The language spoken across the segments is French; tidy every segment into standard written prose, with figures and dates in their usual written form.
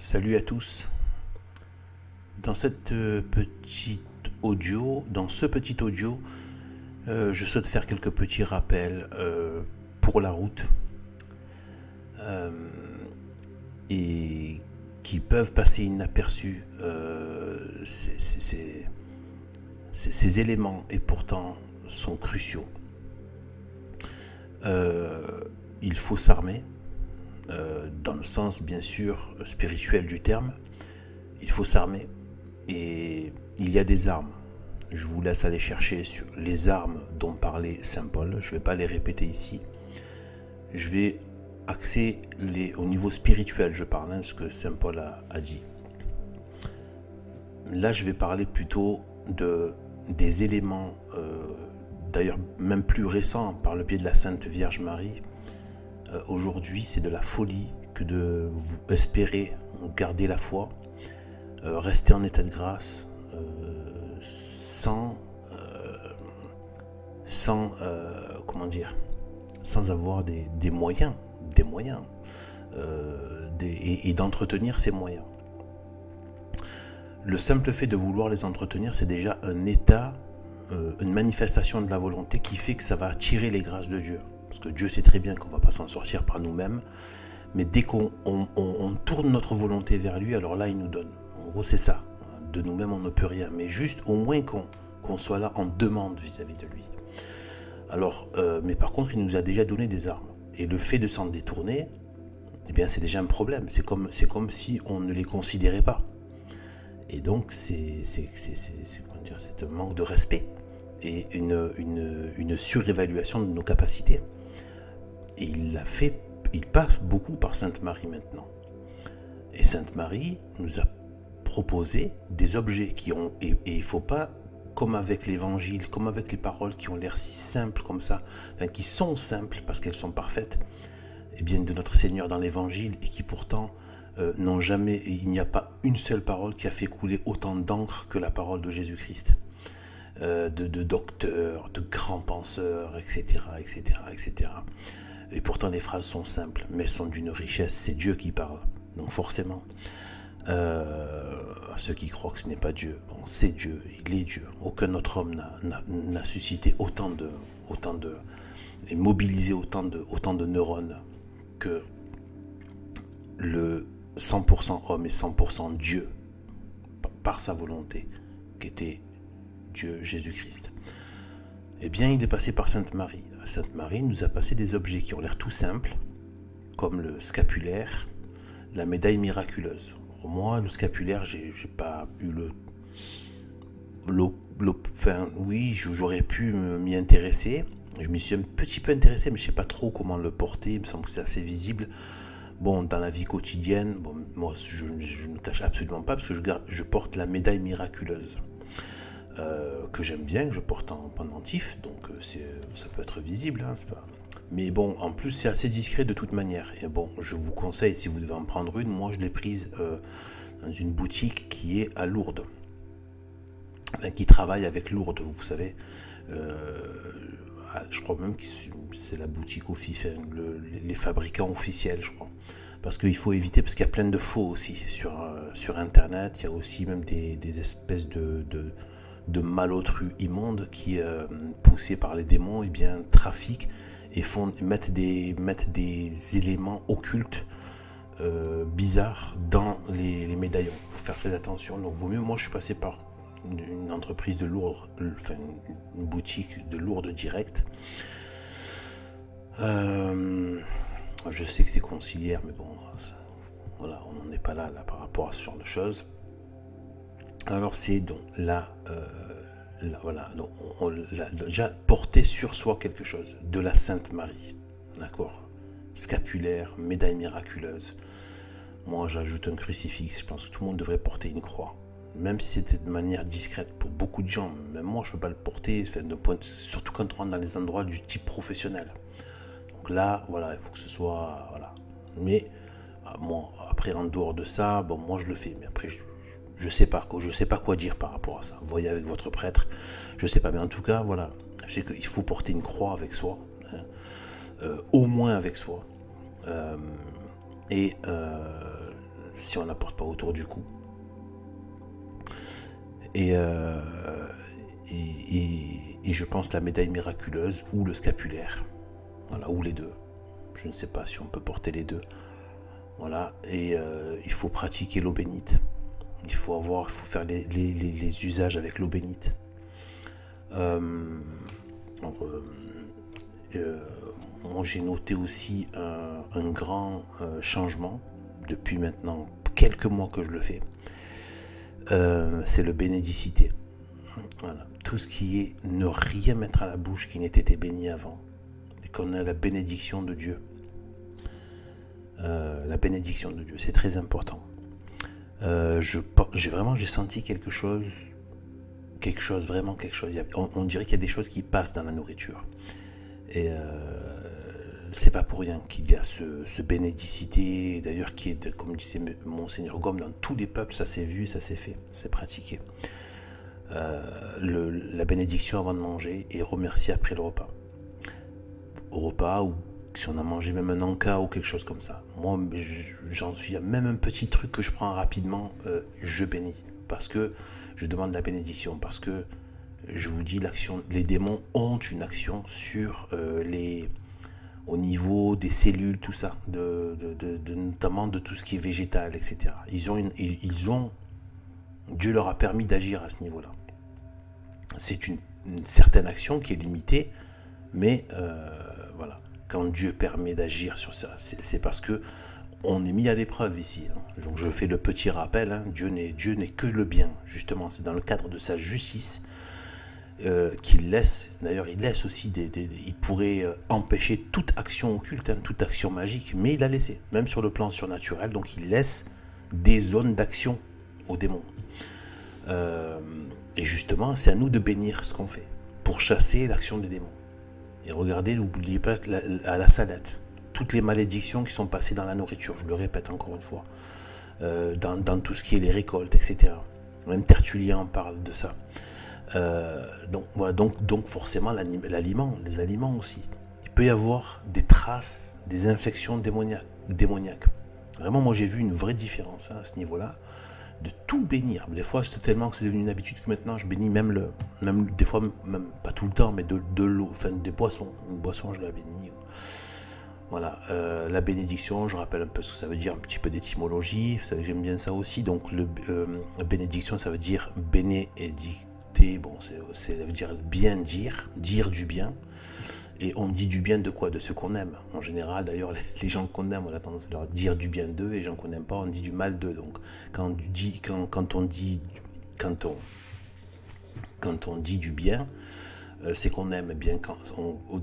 Salut à tous. Dans cette petite audio, dans ce petit audio, je souhaite faire quelques petits rappels pour la route et qui peuvent passer inaperçus. Ces éléments et pourtant sont cruciaux. Il faut s'armer. Dans le sens bien sûr spirituel du terme, il faut s'armer et il y a des armes. Je vous laisse aller chercher sur les armes dont parlait Saint Paul, je ne vais pas les répéter ici. Je vais axer au niveau spirituel, je parle, ce que Saint Paul a dit. Là je vais parler plutôt des éléments, d'ailleurs même plus récents par le biais de la Sainte Vierge Marie. Aujourd'hui, c'est de la folie que de vous espérer garder la foi, rester en état de grâce, sans avoir des moyens, et d'entretenir ces moyens. Le simple fait de vouloir les entretenir, c'est déjà un état, une manifestation de la volonté qui fait que ça va attirer les grâces de Dieu. Parce que Dieu sait très bien qu'on ne va pas s'en sortir par nous-mêmes, mais dès qu'on tourne notre volonté vers lui, alors là il nous donne. En gros c'est ça, de nous-mêmes on ne peut rien, mais juste au moins qu'on soit là en demande vis-à-vis de lui. Alors, mais par contre il nous a déjà donné des armes, et le fait de s'en détourner, eh bien c'est déjà un problème, c'est comme si on ne les considérait pas. Et donc c'est un manque de respect, et une surévaluation de nos capacités. Et il passe beaucoup par Sainte Marie maintenant. Et Sainte Marie nous a proposé des objets et il ne faut pas, comme avec l'évangile, comme avec les paroles qui ont l'air si simples comme ça, enfin qui sont simples parce qu'elles sont parfaites, et bien de notre Seigneur dans l'évangile, et qui pourtant n'ont jamais, il n'y a pas une seule parole qui a fait couler autant d'encre que la parole de Jésus-Christ. De docteurs, de grands penseurs, etc., etc., etc. Et pourtant les phrases sont simples, mais elles sont d'une richesse, c'est Dieu qui parle. Donc forcément, à ceux qui croient que ce n'est pas Dieu, bon, c'est Dieu, il est Dieu. Aucun autre homme n'a suscité et mobilisé autant de neurones que le 100% homme et 100% Dieu, par sa volonté, qui était Dieu, Jésus-Christ. Eh bien, il est passé par Sainte Marie. Sainte Marie nous a passé des objets qui ont l'air tout simples, comme le scapulaire, la médaille miraculeuse. Pour moi, le scapulaire, j'ai pas eu enfin, oui, j'aurais pu m'y intéresser. Je m'y suis un petit peu intéressé, mais je ne sais pas trop comment le porter. Il me semble que c'est assez visible. Bon, dans la vie quotidienne, bon, moi, je ne cache absolument pas, parce que je porte la médaille miraculeuse. Que j'aime bien, que je porte en pendentif, donc ça peut être visible, hein, mais bon, en plus c'est assez discret de toute manière. Et bon, je vous conseille, si vous devez en prendre une, moi je l'ai prise dans une boutique qui est à Lourdes, enfin, qui travaille avec Lourdes, vous savez. Je crois même que c'est la boutique officielle, les fabricants officiels, je crois. Parce qu'il faut éviter, parce qu'il y a plein de faux aussi sur internet. Il y a aussi même des espèces de malotrus immondes qui, poussés par les démons, trafiquent et mettent des éléments occultes bizarres dans les médaillons. Il faut faire très attention. Donc vaut mieux, moi je suis passé par une entreprise de Lourdes, enfin une boutique de Lourdes direct. Je sais que c'est conciliaire, mais bon, voilà, on n'en est pas là par rapport à ce genre de choses. Alors c'est donc là, voilà, donc on l'a déjà porté sur soi quelque chose, de la Sainte Marie, d'accord, scapulaire, médaille miraculeuse. Moi j'ajoute un crucifix, je pense que tout le monde devrait porter une croix, même si c'était de manière discrète pour beaucoup de gens. Même moi je ne peux pas le porter, surtout quand on rentre dans les endroits du type professionnel. Donc là, voilà, il faut que ce soit, voilà. Mais moi, après en dehors de ça, bon, moi je le fais, mais après je sais pas quoi dire par rapport à ça. Vous voyez avec votre prêtre, je sais pas, mais en tout cas, voilà, je sais qu'il faut porter une croix avec soi, hein, au moins avec soi. Et si on n'apporte pas autour du cou. Et je pense la médaille miraculeuse ou le scapulaire. Voilà, ou les deux. Je ne sais pas si on peut porter les deux. Voilà, et il faut pratiquer l'eau bénite. Il faut faire les usages avec l'eau bénite. Moi, j'ai noté aussi un grand changement depuis maintenant quelques mois que je le fais. C'est le bénédicité. Voilà. Tout ce qui est ne rien mettre à la bouche qui n'ait été béni avant. Et qu'on a la bénédiction de Dieu. La bénédiction de Dieu, c'est très important. J'ai senti quelque chose, vraiment quelque chose. On dirait qu'il y a des choses qui passent dans la nourriture. Et c'est pas pour rien qu'il y a ce bénédicité, d'ailleurs qui est, comme disait Monseigneur Gaume, dans tous les peuples, ça s'est vu, ça s'est fait, c'est pratiqué. La bénédiction avant de manger et remercier après le repas. Au repas, ou si on a mangé même un encas ou quelque chose comme ça. Moi, j'en suis à même un petit truc que je prends rapidement, je bénis. Parce que je demande la bénédiction. Parce que, je vous dis, les démons ont une action sur au niveau des cellules, tout ça. Notamment de tout ce qui est végétal, etc. Dieu leur a permis d'agir à ce niveau-là. C'est une certaine action qui est limitée, mais voilà. Quand Dieu permet d'agir sur ça, c'est parce que on est mis à l'épreuve ici. Donc je fais le petit rappel, hein, Dieu n'est que le bien. Justement, c'est dans le cadre de sa justice qu'il laisse. D'ailleurs, il laisse aussi il pourrait empêcher toute action occulte, hein, toute action magique, mais il a laissé, même sur le plan surnaturel. Donc il laisse des zones d'action aux démons. Et justement, c'est à nous de bénir ce qu'on fait pour chasser l'action des démons. Et regardez, n'oubliez pas à la salette, toutes les malédictions qui sont passées dans la nourriture, je le répète encore une fois, dans tout ce qui est les récoltes, etc. Même Tertullien en parle de ça. Donc forcément, les aliments aussi. Il peut y avoir des traces, des infections démoniaques. Vraiment, moi j'ai vu une vraie différence hein, à ce niveau-là. De tout bénir. Des fois, c'est tellement que c'est devenu une habitude que maintenant, je bénis même des fois, même pas tout le temps, mais de l'eau, enfin des boissons. Une boisson, je la bénis. Voilà. La bénédiction, je rappelle un peu ce que ça veut dire, un petit peu d'étymologie. Vous savez que j'aime bien ça aussi. Donc, la bénédiction, ça veut dire bénédicter. Bon, ça veut dire bien dire du bien. Et on dit du bien de quoi? De ce qu'on aime. En général, d'ailleurs, les gens qu'on aime, on a tendance à leur dire du bien d'eux, et les gens qu'on n'aime pas, on dit du mal d'eux. Donc, quand on dit du bien, c'est qu'on aime bien.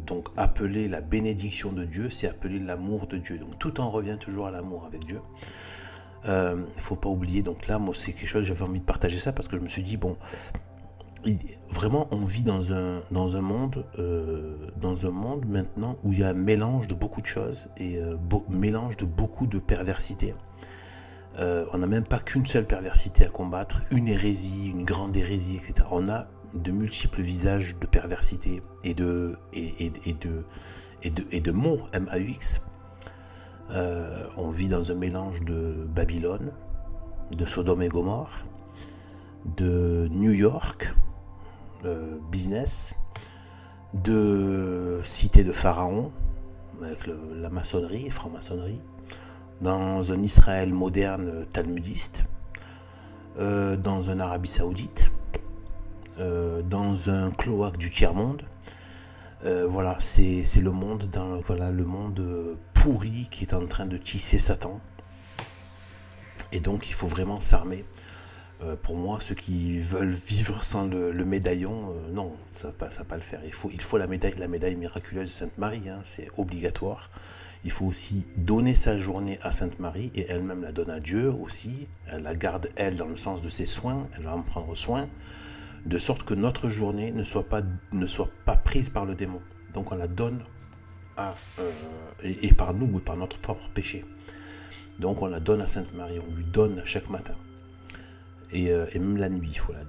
Donc, appeler la bénédiction de Dieu, c'est appeler l'amour de Dieu. Donc, tout en revient toujours à l'amour avec Dieu. Il ne faut pas oublier. Donc là, moi, c'est quelque chose, j'avais envie de partager ça parce que je me suis dit, bon, vraiment, on vit dans un monde maintenant où il y a un mélange de beaucoup de choses et mélange de beaucoup de perversité. On n'a même pas qu'une seule perversité à combattre, une hérésie, une grande hérésie, etc. On a de multiples visages de perversité et de mots, M-A-U-X. On vit dans un mélange de Babylone, de Sodome et Gomorre, de New York, business, de cité de Pharaon, avec la maçonnerie, franc-maçonnerie, dans un Israël moderne talmudiste, dans un Arabie Saoudite, dans un cloaque du tiers-monde. Voilà, c'est le monde, le monde pourri qui est en train de tisser Satan. Et donc il faut vraiment s'armer. Pour moi, ceux qui veulent vivre sans le médaillon, non, ça va pas le faire. Il faut la médaille miraculeuse de Sainte Marie, hein, c'est obligatoire. Il faut aussi donner sa journée à Sainte Marie, et elle-même la donne à Dieu aussi. Elle la garde, elle, dans le sens de ses soins, elle va en prendre soin, de sorte que notre journée ne soit pas prise par le démon. Donc on la donne et par nous, et par notre propre péché. Donc on la donne à Sainte Marie, on lui donne chaque matin. Et même la nuit, voilà,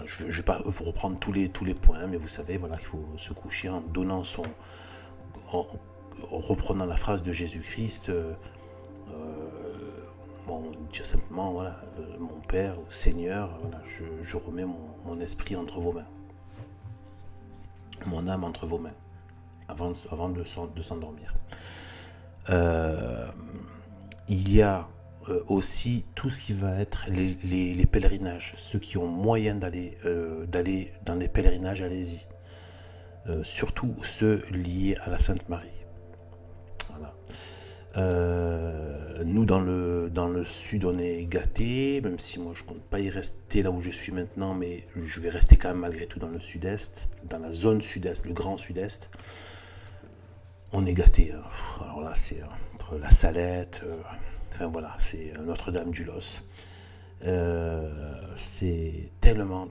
je ne vais pas vous reprendre tous les points, mais vous savez, voilà, il faut se coucher en donnant en reprenant la phrase de Jésus-Christ, dire simplement, voilà, mon Père, Seigneur, voilà, je remets mon esprit entre vos mains, mon âme entre vos mains, avant de s'endormir. Il y a aussi tout ce qui va être les pèlerinages. Ceux qui ont moyen d'aller dans les pèlerinages, allez-y. Surtout ceux liés à la Sainte Marie. Voilà. Nous dans le sud on est gâtés, même si moi je compte pas y rester là où je suis maintenant, mais je vais rester quand même malgré tout dans le sud-est, dans la zone sud-est, le grand sud-est. On est gâtés. Alors là c'est entre la Salette, enfin voilà, c'est Notre-Dame-du-Los. C'est tellement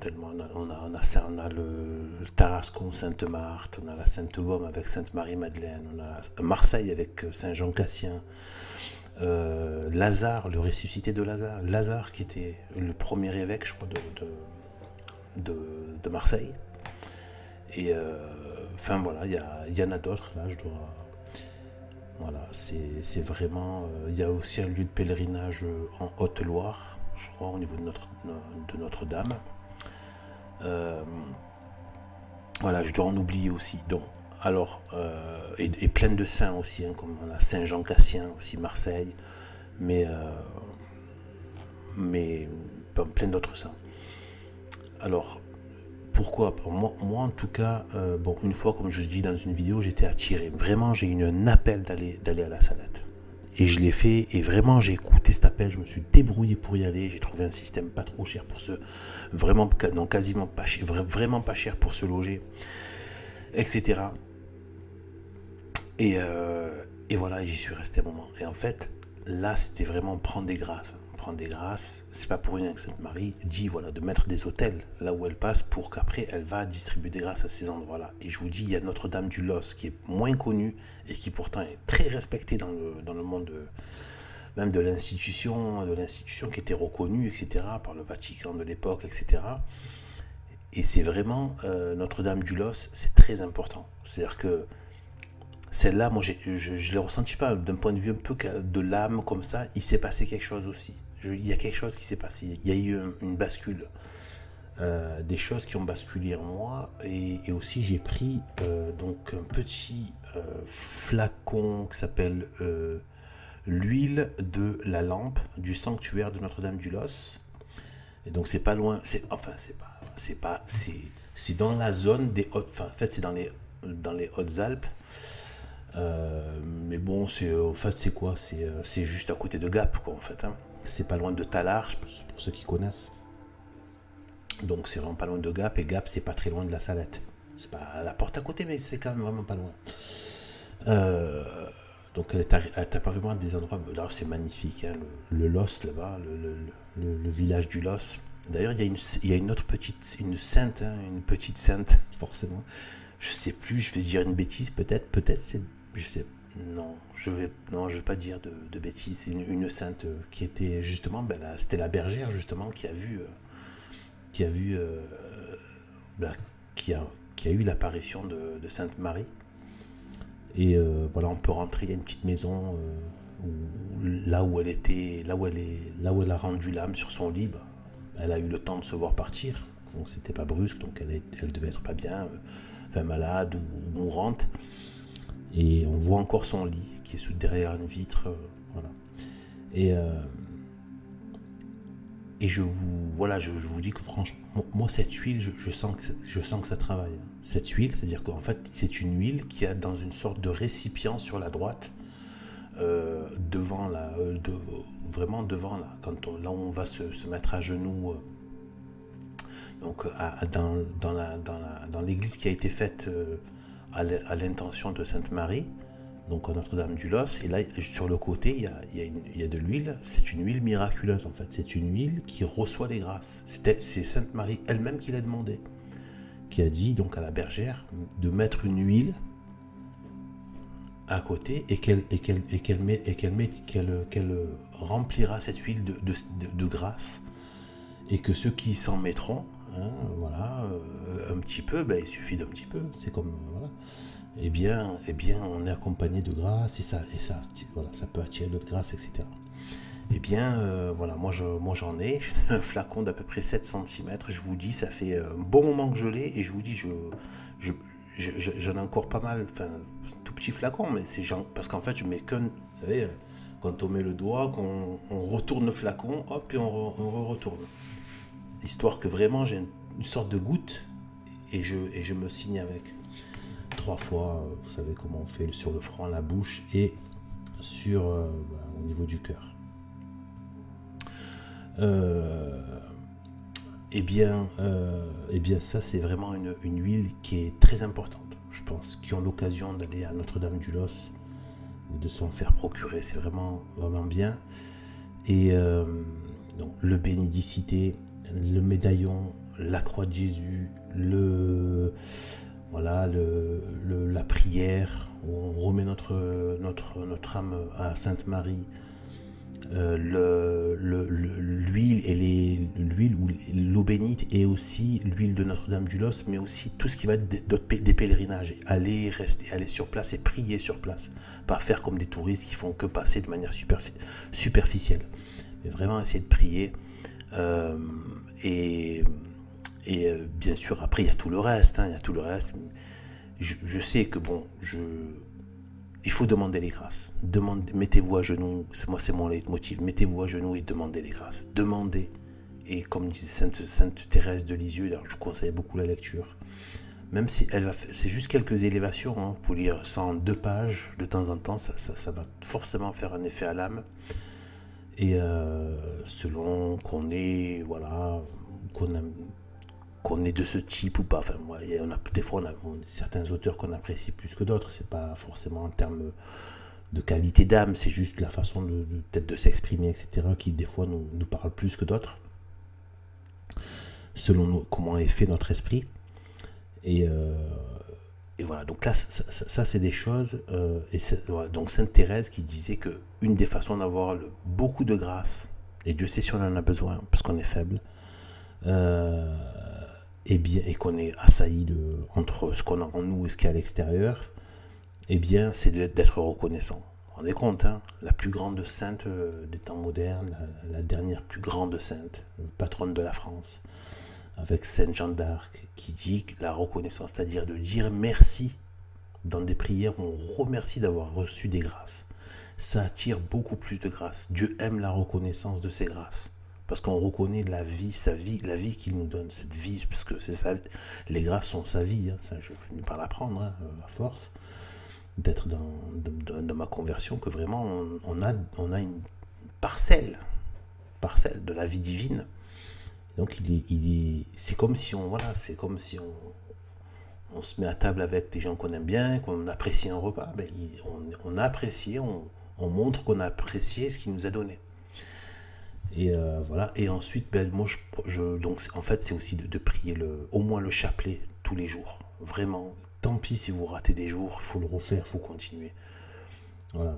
on a le Tarascon Sainte-Marthe, on a la Sainte-Baume avec Sainte-Marie-Madeleine, on a Marseille avec Saint-Jean-Cassien, Lazare, le ressuscité de Lazare qui était le premier évêque je crois de Marseille, et enfin voilà, il y en a d'autres là, je dois, voilà, c'est vraiment, il y a aussi un lieu de pèlerinage en Haute-Loire, je crois, au niveau de Notre-Dame. Voilà, je dois en oublier aussi. Donc, alors, et plein de saints aussi, hein, comme on a Saint-Jean-Cassien aussi, Marseille, mais plein d'autres saints. Alors, pourquoi? Moi en tout cas, bon, une fois, comme je dis dans une vidéo, j'étais attiré. Vraiment, j'ai eu un appel d'aller à la Salette. Et je l'ai fait, et vraiment j'ai écouté cet appel, je me suis débrouillé pour y aller, j'ai trouvé un système pas trop cher pour vraiment, non, quasiment pas cher, vraiment pas cher pour se loger, etc. Et voilà, j'y suis resté un moment. Et en fait, là, c'était vraiment prendre des grâces. Prendre des grâces, c'est pas pour rien que Sainte Marie dit, voilà, de mettre des hôtels là où elle passe pour qu'après elle va distribuer des grâces à ces endroits-là. Et je vous dis, il y a Notre-Dame-du-Los qui est moins connue et qui pourtant est très respectée dans le monde même de l'institution qui était reconnue, etc., par le Vatican de l'époque, etc. Et c'est vraiment Notre-Dame-du-Los, c'est très important. C'est-à-dire que celle-là, moi, je l'ai ressenti pas d'un point de vue un peu de l'âme comme ça. Il s'est passé quelque chose aussi. Il y a quelque chose qui s'est passé. Il y a eu une bascule. Des choses qui ont basculé en moi. Et aussi, j'ai pris donc un petit flacon qui s'appelle l'huile de la lampe du sanctuaire de Notre-Dame-du-Los. Et donc, c'est pas loin. C'est dans la zone des Hautes. Enfin, en fait, c'est dans les Hautes-Alpes. Mais bon, en fait, c'est quoi? C'est juste à côté de Gap, quoi, en fait. Hein. C'est pas loin de Tallard, pour ceux qui connaissent. Donc, c'est vraiment pas loin de Gap. Et Gap, c'est pas très loin de la Salette. C'est pas à la porte à côté, mais c'est quand même vraiment pas loin. Donc, elle est apparue à des endroits. Là, c'est magnifique. Hein, le Los, là-bas, le village du Los. D'ailleurs, il y a une autre une sainte, hein, une petite sainte, forcément. Je sais plus, je vais dire une bêtise, peut-être c'est. Je sais. Non, je vais pas dire de bêtises. C'est une sainte qui était justement, c'était la bergère justement qui a eu l'apparition de Sainte Marie. Et voilà, on peut rentrer. Il y a une petite maison là où elle a rendu l'âme sur son lit. Elle a eu le temps de se voir partir. Donc c'était pas brusque, donc elle devait être pas bien, enfin malade ou mourante. Et on voit encore son lit qui est derrière une vitre, voilà. Et je vous dis que franchement, moi cette huile, je sens que ça travaille. Cette huile, c'est-à-dire qu'en fait c'est une huile qui a dans une sorte de récipient sur la droite, devant là, vraiment devant là, là où on va se mettre à genoux. Donc dans l'église qui a été faite à l'intention de Sainte Marie, donc à Notre-Dame-du-Los, et là sur le côté il y a de l'huile. C'est une huile miraculeuse en fait, c'est une huile qui reçoit les grâces. C'est Sainte Marie elle-même qui l'a demandé, qui a dit donc à la bergère de mettre une huile à côté et qu'elle remplira cette huile de grâce, et que ceux qui s'en mettront, hein, voilà, un petit peu, il suffit d'un petit peu, c'est comme, voilà, eh bien, on est accompagné de grâce, et ça, voilà, ça peut attirer d'autres grâces, etc. Eh bien, voilà, moi j'en ai un flacon d'à peu près 7 cm. Je vous dis, ça fait un bon moment que je l'ai, et je vous dis, je, j'en ai encore pas mal. Enfin, c'est un tout petit flacon, mais c'est parce qu'en fait, je mets qu'un. Vous savez, quand on met le doigt, on retourne le flacon, hop, et on retourne. Histoire que vraiment, j'ai une sorte de goutte, et je me signe avec. 3 fois, vous savez comment on fait sur le front, la bouche et au niveau du cœur. Eh bien ça, c'est vraiment une huile qui est très importante. Je pense qu'ils ont l'occasion d'aller à Notre-Dame-du-Los ou de s'en faire procurer, c'est vraiment bien. Et donc, le bénédicité, le médaillon, la croix de Jésus, la prière où on remet notre âme à Sainte Marie, l'huile et l'huile ou l'eau bénite, et aussi l'huile de Notre-Dame-du-Los, mais aussi tout ce qui va être des pèlerinages. Aller sur place et prier sur place, pas faire comme des touristes qui font que passer de manière superficielle, mais vraiment essayer de prier. Bien sûr, après il y a tout le reste, il y a tout le reste. Je sais que bon, il faut demander les grâces. Mettez-vous à genoux, moi c'est mon leitmotiv, mettez-vous à genoux et demandez les grâces. Demandez. Et comme disait Sainte Thérèse de Lisieux, je vous conseille beaucoup la lecture. Même si c'est juste quelques élévations, hein, vous pouvez lire ça en 2 pages de temps en temps, ça va forcément faire un effet à l'âme. Et selon qu'on est, voilà, qu'on est de ce type ou pas. Enfin, des fois, on a certains auteurs qu'on apprécie plus que d'autres. C'est pas forcément en termes de qualité d'âme, c'est juste la façon peut-être de s'exprimer, etc., qui des fois nous parle plus que d'autres, selon comment est fait notre esprit. Et voilà, donc là, ça c'est des choses. Voilà, donc Sainte Thérèse qui disait que une des façons d'avoir beaucoup de grâce, et Dieu sait si on en a besoin, parce qu'on est faible, et qu'on est assailli entre ce qu'on a en nous et ce qu'il y a à l'extérieur, eh bien, c'est d'être reconnaissant. Vous vous rendez compte, hein, la plus grande sainte des temps modernes, la dernière plus grande sainte, patronne de la France, avec Sainte Jeanne d'Arc, qui dit la reconnaissance, c'est-à-dire de dire merci dans des prières où on remercie d'avoir reçu des grâces. Ça attire beaucoup plus de grâces. Dieu aime la reconnaissance de ses grâces, parce qu'on reconnaît la vie qu'il nous donne, cette vie, parce que les grâces sont sa vie, hein, ça je finis par l'apprendre, hein, à force d'être dans ma conversion, que vraiment on a une parcelle de la vie divine. Donc c'est comme si on se met à table avec des gens qu'on aime bien, qu'on apprécie un repas. Ben, on a apprécié, on montre qu'on a apprécié ce qu'il nous a donné. Et voilà. Et ensuite, ben, moi, donc en fait, c'est aussi de prier au moins le chapelet tous les jours. Vraiment. Tant pis si vous ratez des jours, il faut le refaire, il faut continuer. Voilà.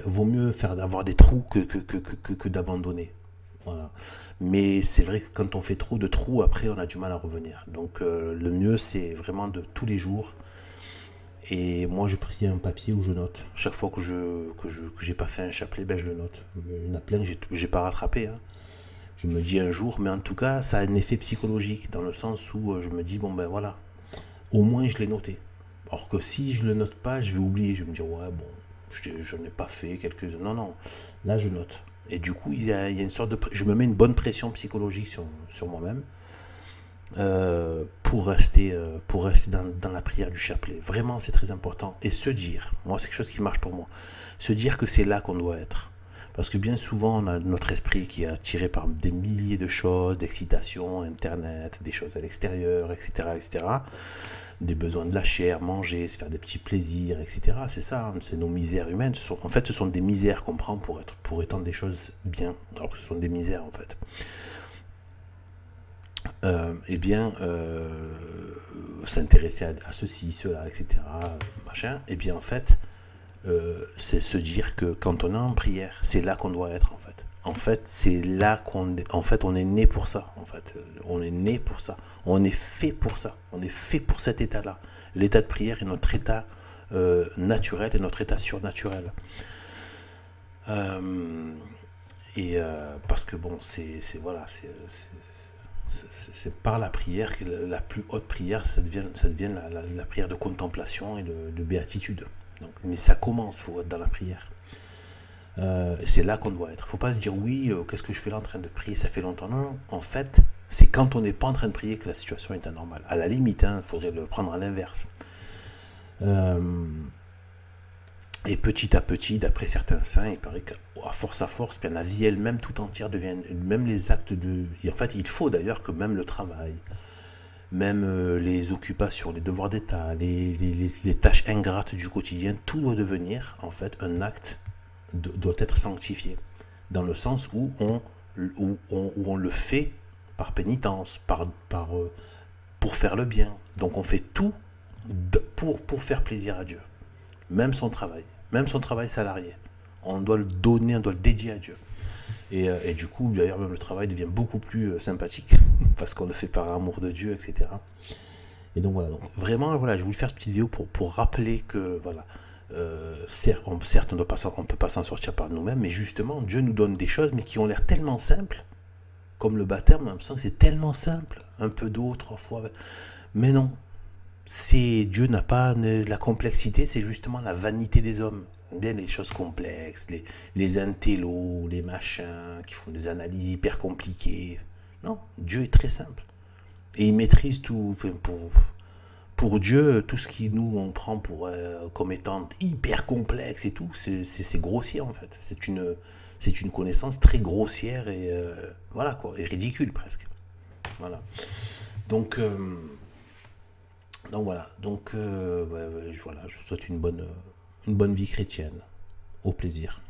Vaut mieux avoir des trous que d'abandonner. Voilà. Mais c'est vrai que quand on fait trop de trous, après on a du mal à revenir. Donc le mieux, c'est vraiment de tous les jours. Et moi je prie un papier où je note. Chaque fois que j'ai pas fait un chapelet, ben je le note. Il y en a plein que j'ai pas rattrapé, hein. Je me dis un jour, mais en tout cas ça a un effet psychologique, dans le sens où je me dis, bon ben voilà, au moins je l'ai noté. Alors que si je le note pas, je vais oublier, je vais me dire, ouais bon, je n'ai pas fait quelques... Non, là je note. Et du coup, il y a une sorte de... Je me mets une bonne pression psychologique sur moi-même pour rester dans la prière du chapelet. Vraiment, c'est très important. Et se dire, moi, c'est quelque chose qui marche pour moi, se dire que c'est là qu'on doit être. Parce que bien souvent, on a notre esprit qui est attiré par des milliers de choses, d'excitation, Internet, des choses à l'extérieur, etc., etc., des besoins de la chair, manger, se faire des petits plaisirs, etc. C'est ça, hein, c'est nos misères humaines. En fait, ce sont des misères qu'on prend pour étendre des choses bien, alors que ce sont des misères, en fait. S'intéresser à ceci, cela, etc., machin, et bien, en fait, c'est se dire que quand on est en prière, c'est là qu'on doit être, en fait. En fait, c'est là on est né pour ça. En fait, on est né pour ça. On est fait pour ça. On est fait pour cet état-là. L'état de prière est notre état naturel et notre état surnaturel. Parce que bon, voilà, c'est par la prière que la plus haute prière, ça devient la prière de contemplation et de béatitude. Donc, mais ça commence, il faut être dans la prière. C'est là qu'on doit être. Il ne faut pas se dire oui, qu'est-ce que je fais là en train de prier, ça fait longtemps. Non, en fait, c'est quand on n'est pas en train de prier que la situation est anormale. À la limite, il faudrait le prendre à l'inverse. Et petit à petit, d'après certains saints, il paraît qu'à force, bien la vie elle-même tout entière devient, même les actes de... Et en fait, il faut d'ailleurs que même le travail, même les occupations, les devoirs d'État, les tâches ingrates du quotidien, tout doit devenir en fait un acte, doit être sanctifié. Dans le sens où on le fait par pénitence, pour faire le bien. Donc on fait tout pour faire plaisir à Dieu. Même son travail salarié. On doit le donner, on doit le dédier à Dieu. Et du coup, d'ailleurs, même le travail devient beaucoup plus sympathique, parce qu'on le fait par amour de Dieu, etc. Et donc voilà, vraiment, voilà, je voulais faire cette petite vidéo pour rappeler que, voilà, certes, on ne peut pas s'en sortir par nous-mêmes, mais justement, Dieu nous donne des choses, mais qui ont l'air tellement simples, comme le baptême, on a l'impression que c'est tellement simple, un peu d'eau, 3 fois, mais non. Dieu n'a pas la complexité, c'est justement la vanité des hommes. Bien les choses complexes, les intellos, les machins qui font des analyses hyper compliquées. Non, Dieu est très simple. Et il maîtrise tout. Pour Dieu, tout ce qui nous on prend comme étant hyper complexe et tout, c'est grossier en fait. C'est une connaissance très grossière et voilà quoi, et ridicule presque. Voilà. Donc voilà, voilà, je vous souhaite une bonne vie chrétienne. Au plaisir.